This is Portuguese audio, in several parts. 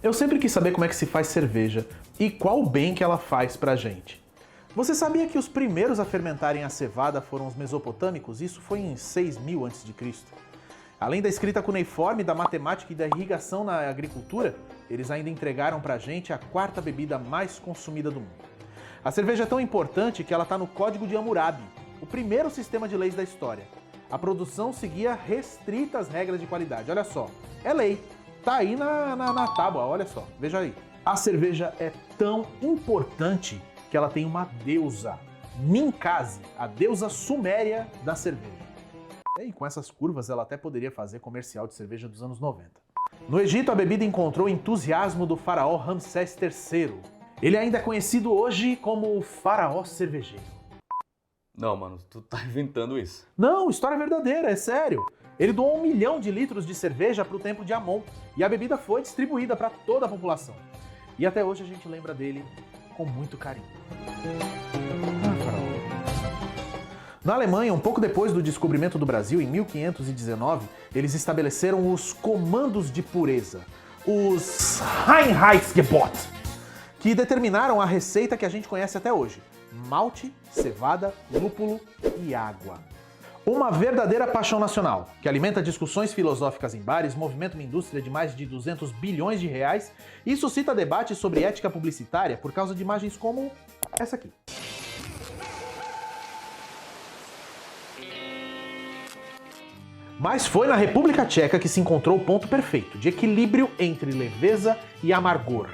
Eu sempre quis saber como é que se faz cerveja e qual o bem que ela faz pra gente. Você sabia que os primeiros a fermentarem a cevada foram os mesopotâmicos? Isso foi em 6000 a.C. Além da escrita cuneiforme, da matemática e da irrigação na agricultura, eles ainda entregaram pra gente a quarta bebida mais consumida do mundo. A cerveja é tão importante que ela está no Código de Hammurabi, o primeiro sistema de leis da história. A produção seguia restritas regras de qualidade. Olha só, é lei. Tá aí na tábua, olha só, veja aí. A cerveja é tão importante que ela tem uma deusa, Ninkasi, a deusa suméria da cerveja. E com essas curvas ela até poderia fazer comercial de cerveja dos anos 90. No Egito, a bebida encontrou entusiasmo do faraó Ramsés III. Ele ainda é conhecido hoje como o faraó cervejeiro. Não, mano, tu tá inventando isso. Não, história verdadeira, é sério. Ele doou 1 milhão de litros de cerveja para o templo de Amon e a bebida foi distribuída para toda a população. E até hoje a gente lembra dele com muito carinho. Na Alemanha, um pouco depois do descobrimento do Brasil, em 1519, eles estabeleceram os comandos de pureza, os Reinheitsgebot, que determinaram a receita que a gente conhece até hoje: malte, cevada, lúpulo e água. Uma verdadeira paixão nacional, que alimenta discussões filosóficas em bares, movimenta uma indústria de mais de 200 bilhões de reais e suscita debates sobre ética publicitária por causa de imagens como essa aqui. Mas foi na República Tcheca que se encontrou o ponto perfeito de equilíbrio entre leveza e amargor.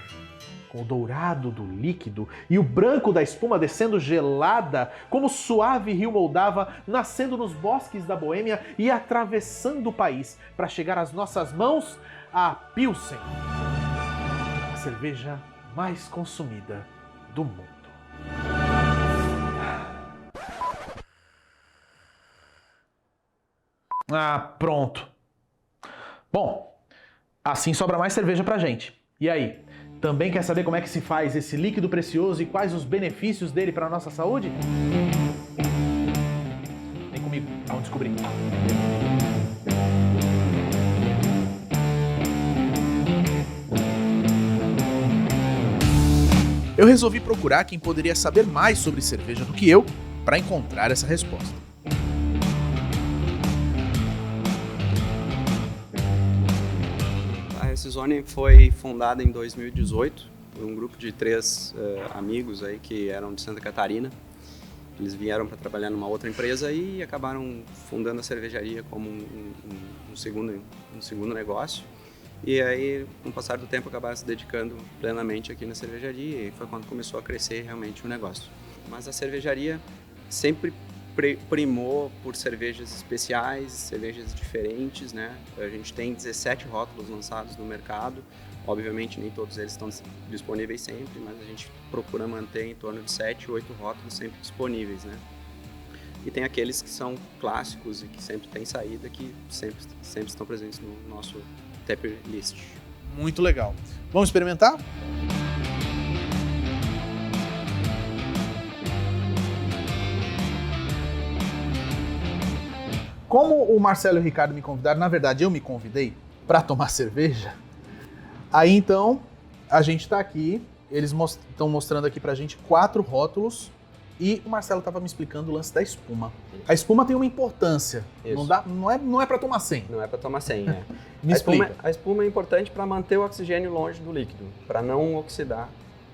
Com o dourado do líquido e o branco da espuma descendo gelada, como o suave rio Moldava, nascendo nos bosques da Boêmia e atravessando o país para chegar às nossas mãos, a Pilsen, a cerveja mais consumida do mundo. Ah, pronto. Bom, assim sobra mais cerveja pra gente. E aí? Também quer saber como é que se faz esse líquido precioso e quais os benefícios dele para a nossa saúde? Vem comigo, vamos descobrir. Eu resolvi procurar quem poderia saber mais sobre cerveja do que eu para encontrar essa resposta. A Recizone foi fundada em 2018 por um grupo de 3 amigos aí que eram de Santa Catarina. Eles vieram para trabalhar numa outra empresa e acabaram fundando a cervejaria como um segundo negócio. E aí, com o passar do tempo, acabaram se dedicando plenamente aqui na cervejaria e foi quando começou a crescer realmente o negócio. Mas a cervejaria sempre primou por cervejas especiais, cervejas diferentes, né? A gente tem 17 rótulos lançados no mercado. Obviamente nem todos eles estão disponíveis sempre, mas a gente procura manter em torno de 7, 8 rótulos sempre disponíveis, né? E tem aqueles que são clássicos e que sempre tem saída, que sempre estão presentes no nosso tap list. Muito legal. Vamos experimentar? Como o Marcelo e o Ricardo me convidaram, na verdade eu me convidei para tomar cerveja, aí então a gente está aqui, eles estão mostrando aqui pra gente 4 rótulos e o Marcelo estava me explicando o lance da espuma. A espuma tem uma importância, não é para tomar sem. Não é para tomar sem, né? Me explica. A espuma é importante para manter o oxigênio longe do líquido, para não oxidar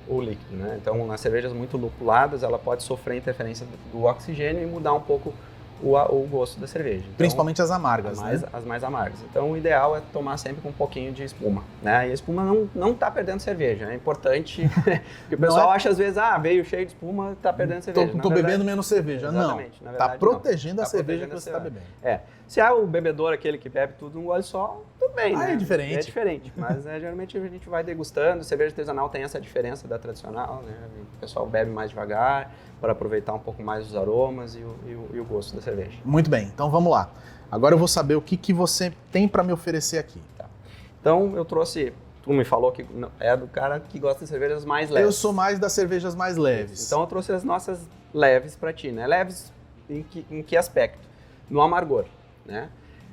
o líquido, né? Então, nas cervejas muito lupuladas, ela pode sofrer interferência do oxigênio e mudar um pouco o gosto da cerveja. Então, principalmente as amargas, né? As mais amargas. Então, o ideal é tomar sempre com um pouquinho de espuma, né? E a espuma não tá perdendo cerveja, é importante. Porque o pessoal acha às vezes, veio cheio de espuma, tá perdendo cerveja. Tô bebendo menos cerveja. Exatamente. Não, tá protegendo a cerveja que você tá bebendo. Se é o bebedor aquele que bebe tudo um gole só, tudo bem, né? É diferente. É diferente, mas geralmente a gente vai degustando. Cerveja artesanal tem essa diferença da tradicional, né? O pessoal bebe mais devagar para aproveitar um pouco mais os aromas e o gosto da cerveja. Muito bem, então vamos lá. Agora eu vou saber o que você tem para me oferecer aqui. Tá. Então eu trouxe, tu me falou que é do cara que gosta de cervejas mais leves. Eu sou mais das cervejas mais leves. Então eu trouxe as nossas leves para ti, né? Leves em que aspecto? No amargor, né?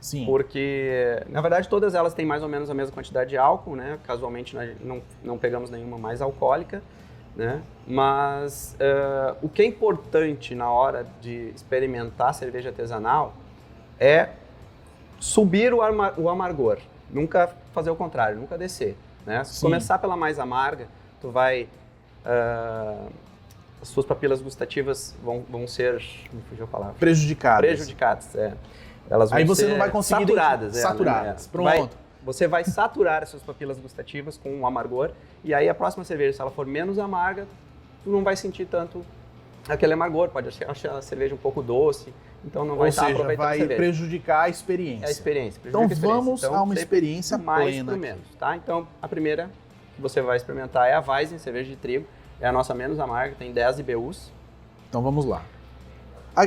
Sim. Porque, na verdade, todas elas têm mais ou menos a mesma quantidade de álcool, né? Casualmente, nós não pegamos nenhuma mais alcoólica, né? Mas o que é importante na hora de experimentar cerveja artesanal é subir o amargor, nunca fazer o contrário, nunca descer, né? Se começar pela mais amarga, tu vai... as suas papilas gustativas vão ser... Me fugiu a palavra. Prejudicadas, Elas vão aí você ser não vai conseguir... Saturadas. Pronto. Você vai saturar as suas papilas gustativas com o amargor, e aí a próxima cerveja, se ela for menos amarga, tu não vai sentir tanto aquele amargor, pode achar a cerveja um pouco doce, então não vai estar aproveitando a cerveja. Vai prejudicar a experiência. É a experiência. Então vamos a uma experiência mais plena. pro menos, tá? Então a primeira que você vai experimentar é a Weizen, cerveja de trigo, é a nossa menos amarga, tem 10 IBUs. Então vamos lá.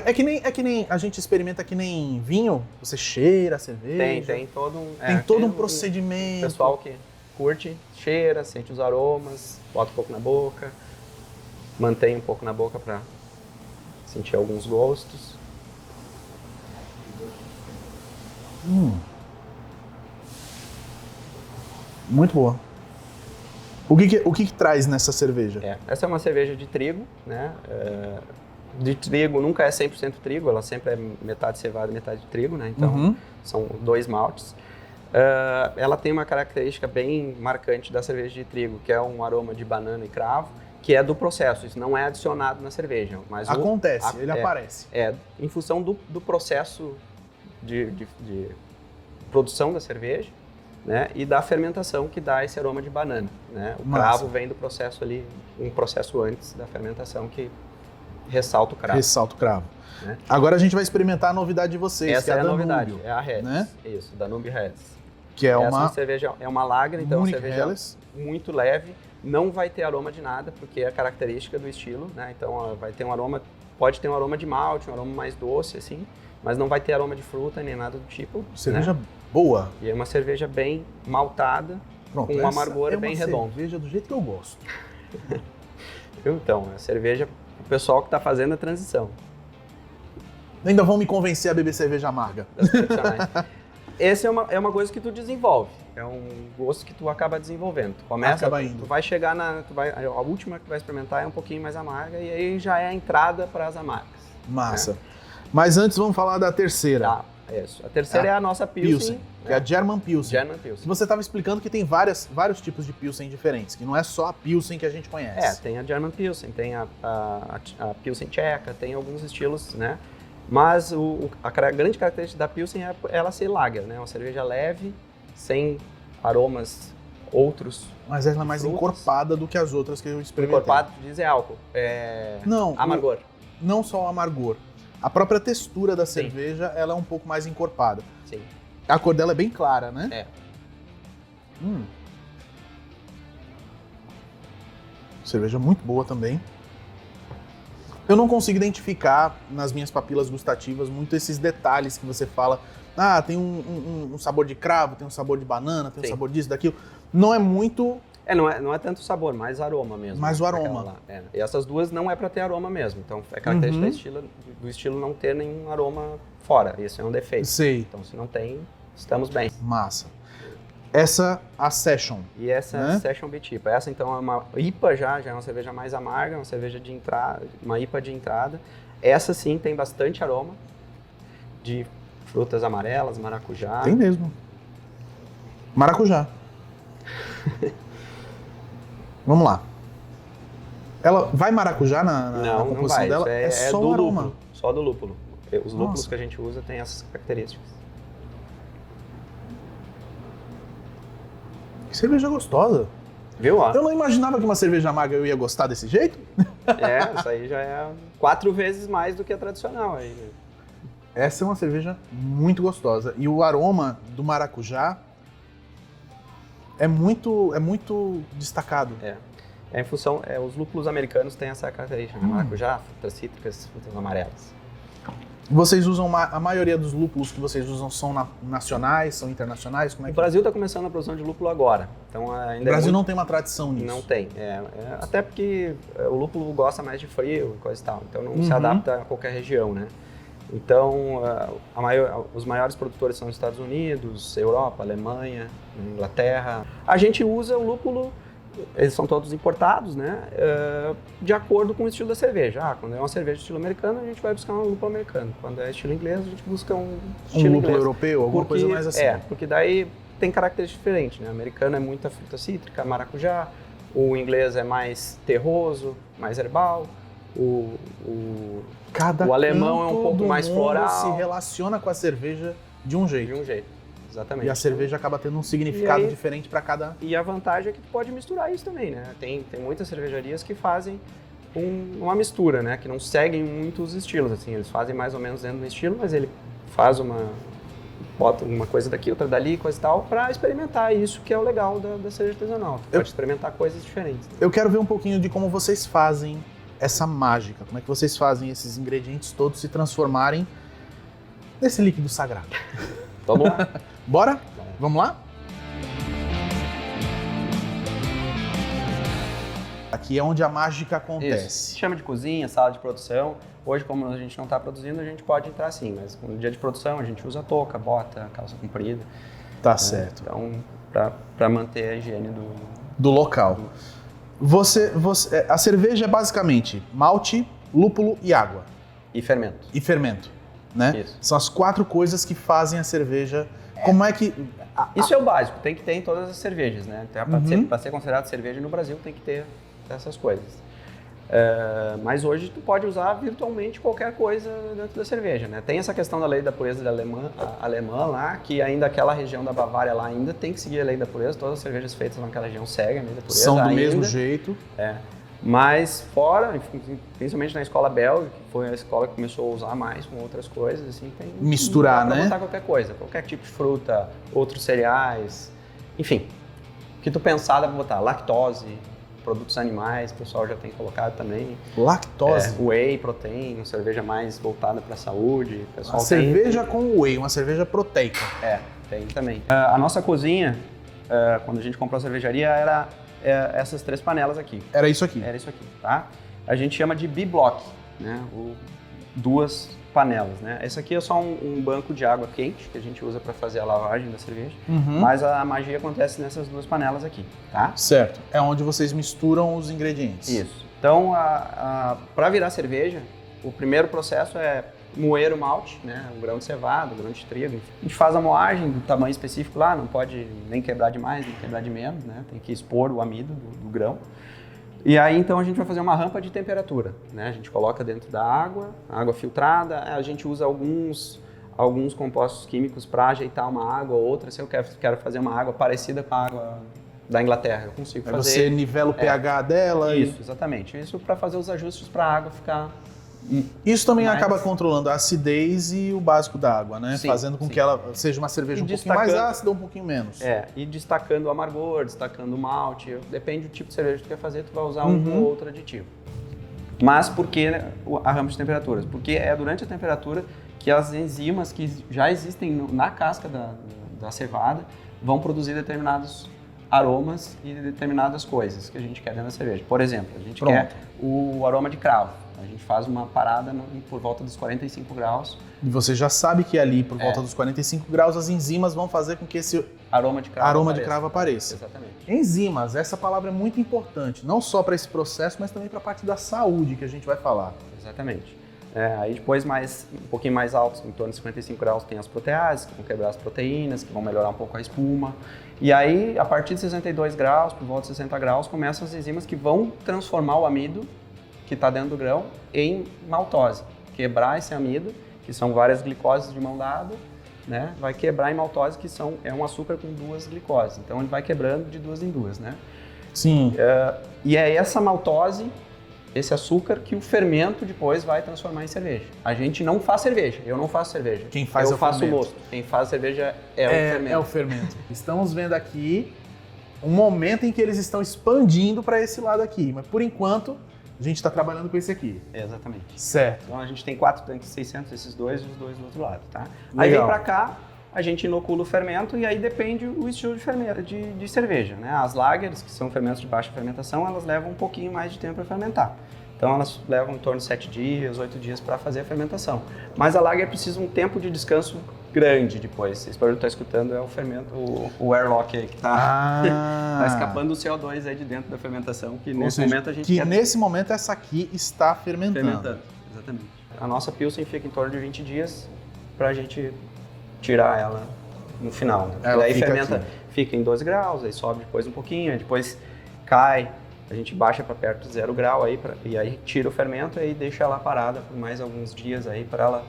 É que nem a gente experimenta que nem vinho, você cheira a cerveja. Tem todo um... Tem todo um procedimento. O pessoal que curte, cheira, sente os aromas, bota um pouco na boca, mantém um pouco na boca para sentir alguns gostos. Muito boa. O que traz nessa cerveja? Essa é uma cerveja de trigo, né? De trigo nunca é 100% trigo, ela sempre é metade cevada e metade trigo, né? Então são 2 maltes. Ela tem uma característica bem marcante da cerveja de trigo, que é um aroma de banana e cravo, que é do processo, isso não é adicionado na cerveja. Mas ele aparece. Em função do processo de produção da cerveja, né, e da fermentação que dá esse aroma de banana, né? O cravo vem do processo ali, um processo antes da fermentação que ressalta o cravo. Né? Agora a gente vai experimentar a novidade de vocês, essa que é a a Danúbio, novidade, é a Helles, né? Isso, Danúbio Helles. Que é Essa cerveja é uma lager, então é uma cerveja Helles. muito leve, não vai ter aroma de nada, porque é característica do estilo, né? Então vai ter um aroma, pode ter um aroma de malte, um aroma mais doce, assim, mas não vai ter aroma de fruta nem nada do tipo. Cerveja né? boa. E é uma cerveja bem maltada, Pronto, com um amargor bem redondo. Cerveja do jeito que eu gosto. Então, a cerveja, o pessoal que está fazendo a transição. Ainda vão me convencer a beber cerveja amarga. Essa é uma coisa que tu desenvolve, é um gosto que tu acaba desenvolvendo. Tu vai chegar a última que tu vai experimentar é um pouquinho mais amarga e aí já é a entrada para as amargas. Massa. Né? Mas antes vamos falar da terceira. Isso. A terceira é a nossa Pilsen. Que é a German Pilsen. Você estava explicando que tem vários tipos de Pilsen diferentes, que não é só a Pilsen que a gente conhece. Tem a German Pilsen, tem a Pilsen tcheca, tem alguns estilos, né? Mas a grande característica da Pilsen é ela ser lager, né? Uma cerveja leve, sem aromas outros. Mas ela é mais encorpada do que as outras que eu experimentei. Encorpado, tu diz, é álcool. Não. Amargor. Não só o amargor. A própria textura da cerveja, ela é um pouco mais encorpada. Sim. A cor dela é bem clara, né? Cerveja muito boa também. Eu não consigo identificar nas minhas papilas gustativas muito esses detalhes que você fala. Tem um sabor de cravo, tem um sabor de banana, tem um sabor disso, daquilo. Não é muito... Não é tanto sabor, mais aroma mesmo. Mais o aroma. E essas duas não é para ter aroma mesmo. Então, é característica do estilo não ter nenhum aroma fora. Esse é um defeito. Sei. Então, se não tem, estamos bem. Massa. Essa, a Session. E essa é a Session Bitipa. Essa, então, é uma IPA já é uma cerveja mais amarga, uma cerveja de entrada, uma IPA de entrada. Essa, sim, tem bastante aroma de frutas amarelas, maracujá. Tem mesmo. Maracujá. Vamos lá. Ela vai maracujá na composição dela? É só o aroma. Lúpulo, só do lúpulo. Os lúpulos que a gente usa têm essas características. Que cerveja gostosa. Viu? Eu não imaginava que uma cerveja amarga eu ia gostar desse jeito. Isso aí já é 4 vezes mais do que a tradicional. Aí. Essa é uma cerveja muito gostosa. E o aroma do maracujá é muito destacado. Em função, os lúpulos americanos têm essa característica, maracujá, frutas cítricas, frutas amarelas. Vocês usam, a maioria dos lúpulos que vocês usam são nacionais, são internacionais? Como é que... O Brasil está começando a produção de lúpulo agora. Então, ainda o Brasil não tem uma tradição nisso? Não tem. Até porque o lúpulo gosta mais de frio e coisa e tal. Então não se adapta a qualquer região, né? Então, os maiores produtores são os Estados Unidos, Europa, Alemanha, Inglaterra. A gente usa o lúpulo, eles são todos importados, né? De acordo com o estilo da cerveja. Quando é uma cerveja estilo americano, a gente vai buscar um lúpulo americano. Quando é estilo inglês, a gente busca um estilo lúpulo europeu, alguma coisa mais assim. Porque daí tem características diferentes, né? O americano é muita fruta cítrica, maracujá. O inglês é mais terroso, mais herbal. O alemão é um pouco mais floral. Se relaciona com a cerveja de um jeito. De um jeito, exatamente. E a cerveja acaba tendo um significado diferente para cada... E a vantagem é que tu pode misturar isso também, né? Tem muitas cervejarias que fazem uma mistura, né? Que não seguem muito os estilos, assim. Eles fazem mais ou menos dentro do estilo, mas ele faz bota uma coisa daqui, outra dali, coisa e tal, para experimentar isso que é o legal da cerveja artesanal. Tu pode experimentar coisas diferentes. Eu quero ver um pouquinho de como vocês fazem essa mágica, como é que vocês fazem esses ingredientes todos se transformarem nesse líquido sagrado. Vamos lá? Bora? Vamos lá? Aqui é onde a mágica acontece. Isso. Chama de cozinha, sala de produção. Hoje, como a gente não está produzindo, a gente pode entrar sim, mas no dia de produção a gente usa touca, bota, calça comprida. Tá certo. Então, para manter a higiene do local. A cerveja é basicamente malte, lúpulo e água. E fermento. Né? Isso. São as 4 coisas que fazem a cerveja. Como é que... Isso é o básico, tem que ter em todas as cervejas, né? Para ser considerado cerveja no Brasil tem que ter essas coisas. Mas hoje tu pode usar virtualmente qualquer coisa dentro da cerveja, né? Tem essa questão da lei da pureza alemã lá, que ainda aquela região da Bavária lá ainda tem que seguir a lei da pureza, todas as cervejas feitas naquela região seguem a lei da pureza. São do mesmo jeito. Mas fora, principalmente na escola belga, que foi a escola que começou a usar mais com outras coisas, assim, tem... Misturar, né? Botar qualquer coisa, qualquer tipo de fruta, outros cereais, enfim. O que tu pensar dá pra botar lactose, produtos animais, o pessoal já tem colocado também. Lactose? Whey, protein, uma cerveja mais voltada para a saúde. O pessoal cerveja com whey, uma cerveja proteica. Tem também. A nossa cozinha, quando a gente comprou a cervejaria, era essas 3 panelas aqui. Era isso aqui? Era isso aqui, tá? A gente chama de biblock, né? 2 panelas, né? Esse aqui é só um banco de água quente que a gente usa para fazer a lavagem da cerveja, mas a magia acontece nessas 2 panelas aqui, tá? Certo. É onde vocês misturam os ingredientes. Isso. Então, para virar cerveja, o primeiro processo é moer o malte, né? O grão de cevada, o grão de trigo. Enfim. A gente faz a moagem do tamanho específico lá, não pode nem quebrar de mais, nem quebrar de menos, né? Tem que expor o amido do grão. E aí, então, a gente vai fazer uma rampa de temperatura, né? A gente coloca dentro da água filtrada, a gente usa alguns compostos químicos para ajeitar uma água ou outra. Se eu quero fazer uma água parecida com a água da Inglaterra, eu consigo fazer. Você nivela o pH dela. Isso, exatamente. Isso para fazer os ajustes para a água ficar... Isso também acaba controlando a acidez e o básico da água, né? Sim, Fazendo com que ela seja uma cerveja um pouquinho mais ácida ou um pouquinho menos. E destacando o amargor, destacando o malte. Depende do tipo de cerveja que tu quer fazer, tu vai usar um ou outro aditivo. Mas por que a rampa de temperaturas? Porque é durante a temperatura que as enzimas que já existem na casca da cevada vão produzir determinados aromas e determinadas coisas que a gente quer dentro da cerveja. Por exemplo, a gente quer o aroma de cravo. A gente faz uma parada por volta dos 45 graus. E você já sabe que ali, por volta dos 45 graus, as enzimas vão fazer com que esse aroma de cravo apareça. Exatamente. Enzimas, essa palavra é muito importante, não só para esse processo, mas também para a parte da saúde que a gente vai falar. Exatamente. Aí depois, um pouquinho mais altos, em torno de 55 graus, tem as proteases, que vão quebrar as proteínas, que vão melhorar um pouco a espuma. E aí, a partir de 62 graus, por volta de 60 graus, começam as enzimas que vão transformar o amido que está dentro do grão em maltose. Quebrar esse amido, que são várias glicoses de mão dada, né? Vai quebrar em maltose, que é um açúcar com 2 glicoses. Então ele vai quebrando de 2 em 2, né? Sim. E é essa maltose, esse açúcar, que o fermento depois vai transformar em cerveja. A gente não faz cerveja, eu não faço cerveja. Quem faz eu faço o mosto. Quem faz cerveja é o fermento. É o fermento. Estamos vendo aqui um momento em que eles estão expandindo para esse lado aqui, mas por enquanto a gente está trabalhando com esse aqui. Exatamente. Certo. Então a gente tem 4 tanques 600, esses dois e os dois do outro lado, tá? Legal. Aí vem para cá, a gente inocula o fermento e aí depende o estilo de cerveja, né? As lagers, que são fermentos de baixa fermentação, elas levam um pouquinho mais de tempo para fermentar. Então elas levam em torno de 7 dias, 8 dias para fazer a fermentação. Mas a lager precisa um tempo de descanso grande depois. Vocês podem estar escutando, é o fermento, o airlock aí que está tá escapando o CO2 aí de dentro da fermentação, que nesse momento a gente quer... nesse momento essa aqui está fermentando. Exatamente. A nossa Pilsen fica em torno de 20 dias para a gente tirar ela no final. Né? Ela aí fica fermenta, aqui. fica em 12 graus, aí sobe depois um pouquinho, aí depois cai, a gente baixa para perto de 0 grau aí, e aí tira o fermento e deixa ela parada por mais alguns dias aí para ela,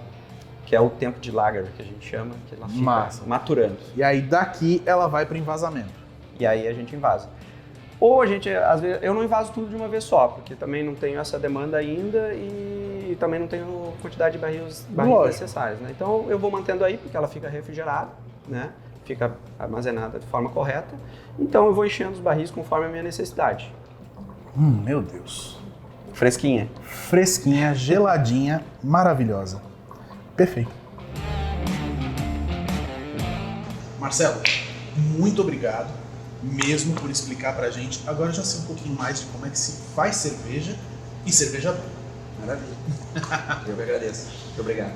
que é o tempo de lager que a gente chama, que ela fica maturando. E aí daqui ela vai para o envasamento. E aí a gente invasa. Ou a gente, às vezes, eu não invaso tudo de uma vez só, porque também não tenho essa demanda ainda e também não tenho quantidade de barris necessários, né? Então eu vou mantendo aí, porque ela fica refrigerada, né? Fica armazenada de forma correta. Então eu vou enchendo os barris conforme a minha necessidade. Meu Deus. Fresquinha. Fresquinha, geladinha, maravilhosa. Perfeito. Marcelo, muito obrigado mesmo por explicar pra gente. Agora eu já sei um pouquinho mais de como é que se faz cerveja e cerveja boa. Maravilha. Eu que agradeço. Muito obrigado.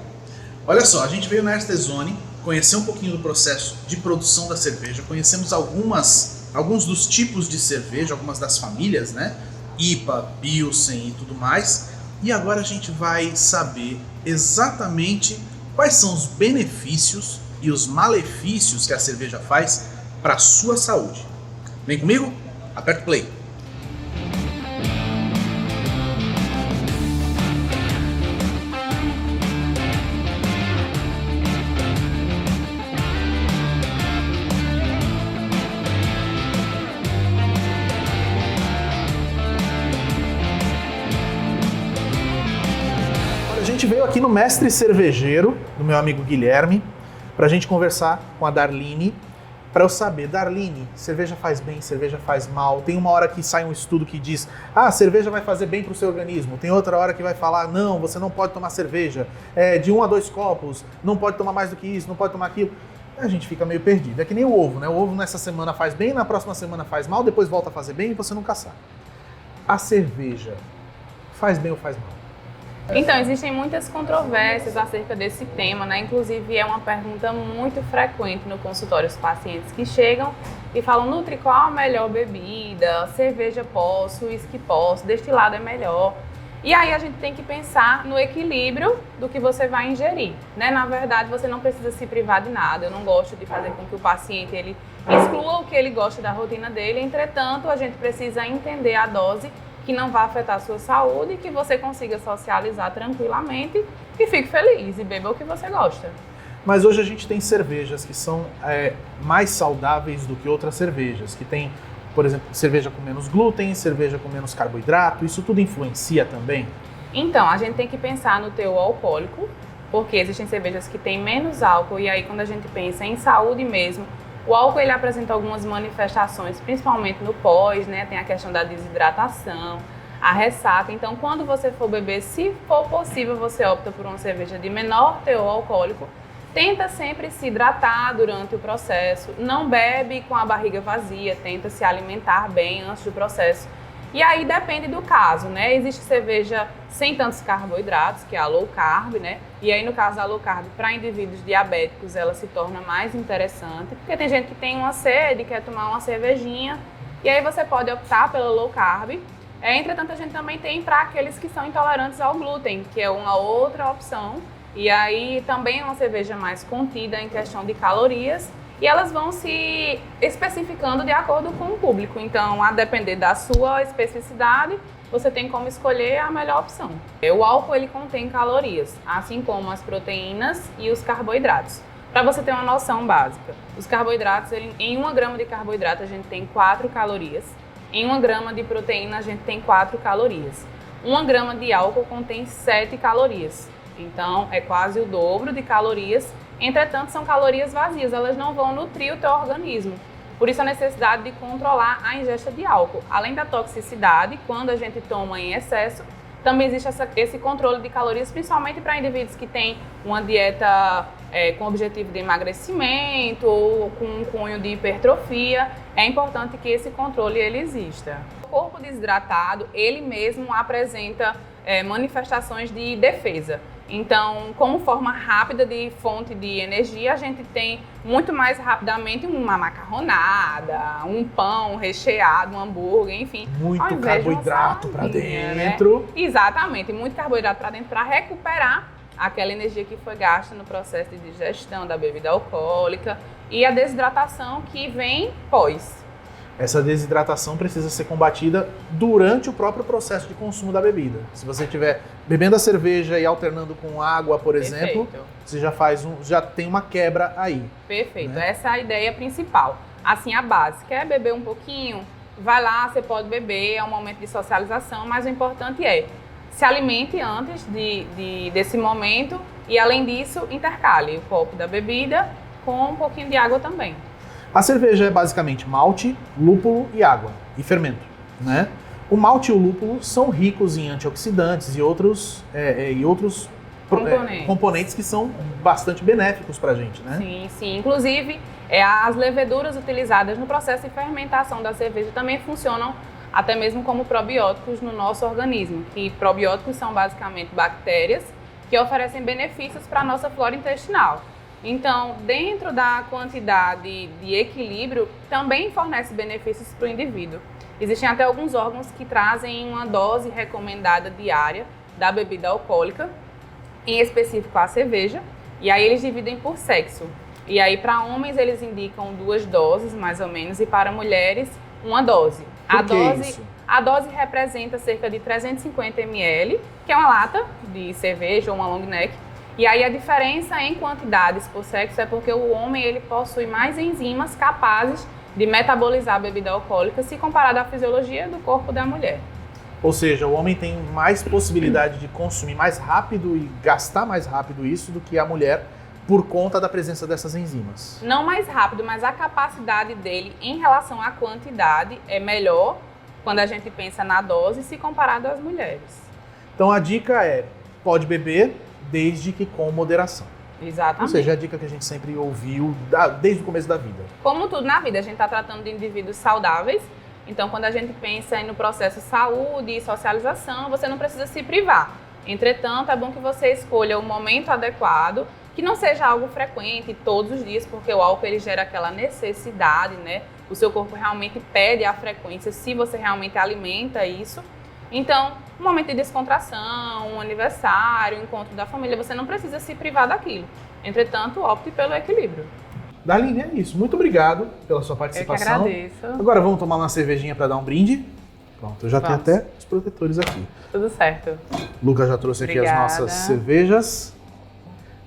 Olha só, a gente veio na Erstezone conhecer um pouquinho do processo de produção da cerveja, conhecemos alguns dos tipos de cerveja, algumas das famílias, né? IPA, Pilsen e tudo mais. E agora a gente vai saber exatamente quais são os benefícios e os malefícios que a cerveja faz para a sua saúde. Vem comigo? Aperta o play. A gente veio aqui no Mestre Cervejeiro, do meu amigo Guilherme, para a gente conversar com a Darline, para eu saber, Darline, cerveja faz bem, cerveja faz mal. Tem uma hora que sai um estudo que diz, cerveja vai fazer bem para o seu organismo. Tem outra hora que vai falar, não, você não pode tomar cerveja, de 1 a 2 copos, não pode tomar mais do que isso, não pode tomar aquilo. A gente fica meio perdido. É que nem o ovo, né? O ovo nessa semana faz bem, na próxima semana faz mal, depois volta a fazer bem e você nunca sabe. A cerveja faz bem ou faz mal? Então, existem muitas controvérsias acerca desse tema, né? Inclusive, é uma pergunta muito frequente no consultório, os pacientes que chegam e falam, Nutri, qual a melhor bebida? Cerveja posso, uísque posso, destilado é melhor. E aí a gente tem que pensar no equilíbrio do que você vai ingerir, né? Na verdade, você não precisa se privar de nada. Eu não gosto de fazer com que o paciente ele exclua o que ele gosta da rotina dele. Entretanto, a gente precisa entender a dose que não vai afetar a sua saúde e que você consiga socializar tranquilamente e fique feliz e beba o que você gosta. Mas hoje a gente tem cervejas que são mais saudáveis do que outras cervejas, que tem, por exemplo, cerveja com menos glúten, cerveja com menos carboidrato, isso tudo influencia também? Então, a gente tem que pensar no teor alcoólico, porque existem cervejas que têm menos álcool e aí quando a gente pensa em saúde mesmo, o álcool ele apresenta algumas manifestações, principalmente no pós, né? Tem a questão da desidratação, a ressaca. Então, quando você for beber, se for possível, você opta por uma cerveja de menor teor alcoólico. Tenta sempre se hidratar durante o processo. Não bebe com a barriga vazia, tenta se alimentar bem antes do processo. E aí depende do caso, né? Existe cerveja sem tantos carboidratos, que é a low carb, né? E aí no caso da low carb, para indivíduos diabéticos, ela se torna mais interessante, porque tem gente que tem uma sede, quer tomar uma cervejinha, e aí você pode optar pela low carb. Entretanto, a gente também tem para aqueles que são intolerantes ao glúten, que é uma outra opção. E aí também é uma cerveja mais contida em questão de calorias, e elas vão se especificando de acordo com o público. Então, a depender da sua especificidade, você tem como escolher a melhor opção. O álcool ele contém calorias, assim como as proteínas e os carboidratos. Para você ter uma noção básica, os carboidratos, em 1 grama de carboidrato a gente tem 4 calorias, em 1 grama de proteína a gente tem 4 calorias. 1 grama de álcool contém 7 calorias, então é quase o dobro de calorias. Entretanto, são calorias vazias, elas não vão nutrir o teu organismo. Por isso a necessidade de controlar a ingesta de álcool. Além da toxicidade, quando a gente toma em excesso, também existe esse controle de calorias, principalmente para indivíduos que têm uma dieta com objetivo de emagrecimento ou com um cunho de hipertrofia, é importante que esse controle ele exista. O corpo desidratado, ele mesmo apresenta manifestações de defesa. Então, como forma rápida de fonte de energia, a gente tem muito mais rapidamente uma macarronada, um pão recheado, um hambúrguer, enfim. Muito carboidrato para dentro. Né? Exatamente, muito carboidrato para dentro para recuperar aquela energia que foi gasta no processo de digestão da bebida alcoólica e a desidratação que vem pós. Essa desidratação precisa ser combatida durante o próprio processo de consumo da bebida. Se você estiver bebendo a cerveja e alternando com água, por exemplo, você já tem uma quebra aí. Perfeito, né? Essa é a ideia principal. Assim, a base. Quer beber um pouquinho? Vai lá, você pode beber, é um momento de socialização, mas o importante é se alimente antes desse momento e, além disso, intercale o copo da bebida com um pouquinho de água também. A cerveja é basicamente malte, lúpulo e água, e fermento, né? O malte e o lúpulo são ricos em antioxidantes e outros componentes que são bastante benéficos para a gente, né? Sim, sim. Inclusive, as leveduras utilizadas no processo de fermentação da cerveja também funcionam até mesmo como probióticos no nosso organismo, que probióticos são basicamente bactérias que oferecem benefícios para a nossa flora intestinal. Então, dentro da quantidade de equilíbrio, também fornece benefícios para o indivíduo. Existem até alguns órgãos que trazem uma dose recomendada diária da bebida alcoólica, em específico a cerveja, e aí eles dividem por sexo. E aí, para homens, eles indicam 2 doses, mais ou menos, e para mulheres, 1 dose. A dose representa cerca de 350 ml, que é uma lata de cerveja ou uma long neck. E aí a diferença em quantidades por sexo é porque o homem ele possui mais enzimas capazes de metabolizar a bebida alcoólica se comparado à fisiologia do corpo da mulher. Ou seja, o homem tem mais possibilidade de consumir mais rápido e gastar mais rápido isso do que a mulher por conta da presença dessas enzimas. Não mais rápido, mas a capacidade dele em relação à quantidade é melhor quando a gente pensa na dose se comparado às mulheres. Então a dica é, pode beber, desde que com moderação. Exatamente. Ou seja, a dica que a gente sempre ouviu desde o começo da vida. Como tudo na vida, a gente está tratando de indivíduos saudáveis, então quando a gente pensa no processo saúde e socialização, você não precisa se privar. Entretanto, é bom que você escolha o momento adequado, que não seja algo frequente todos os dias, porque o álcool ele gera aquela necessidade, né? O seu corpo realmente pede a frequência, se você realmente alimenta isso. Então, um momento de descontração, um aniversário, um encontro da família, você não precisa se privar daquilo. Entretanto, opte pelo equilíbrio. Darline, é isso. Muito obrigado pela sua participação. Eu que agradeço. Agora vamos tomar uma cervejinha para dar um brinde. Pronto, eu já tenho até os protetores aqui. Tudo certo. Lucas já trouxe aqui as Obrigada. nossas cervejas.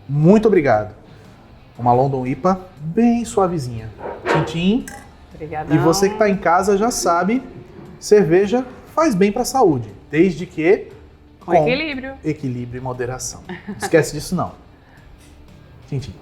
Muito obrigado. Uma London IPA bem suavezinha. Tintim. Obrigadão. E você que está em casa já sabe, cerveja faz bem para a saúde, desde que com equilíbrio e moderação. Não esquece disso não. Tintim.